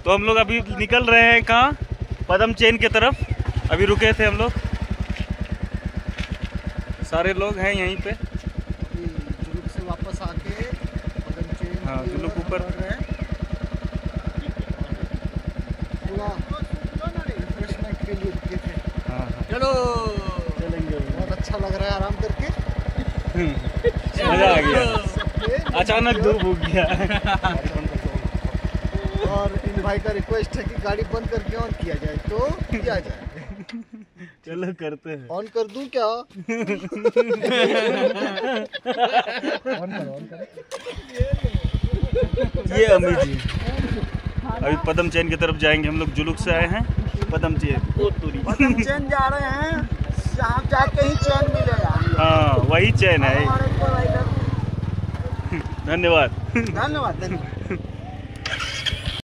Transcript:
तो हम लोग अभी निकल रहे हैं कहाँ, पदम चेन की तरफ। अभी रुके थे हम लोग, सारे लोग हैं यहीं पे। जुलूक से वापस आके पदम चेन, हाँ जुलूक ऊपर रिफ्रेशमेंट के लिए रुके थे। हाँ चलो चलेंगे, बहुत अच्छा लग रहा है आराम करके। मजा आ गया, अचानक धूप उग गया। और इन भाई का रिक्वेस्ट है कि गाड़ी बंद करके ऑन किया जाए तो किया जाए। चलो करते हैं। ऑन कर दूं क्या? ऑन कर। ये अमित जी अभी पदम चैन की तरफ जाएंगे हम लोग। जुलूक से आए हैं पदम चैन, पदम चैन जा रहे हैं, जहाँ जाके ही चैन मिलेगा। हाँ वही चैन है। हमारे को धन्यवाद। धन्यवाद।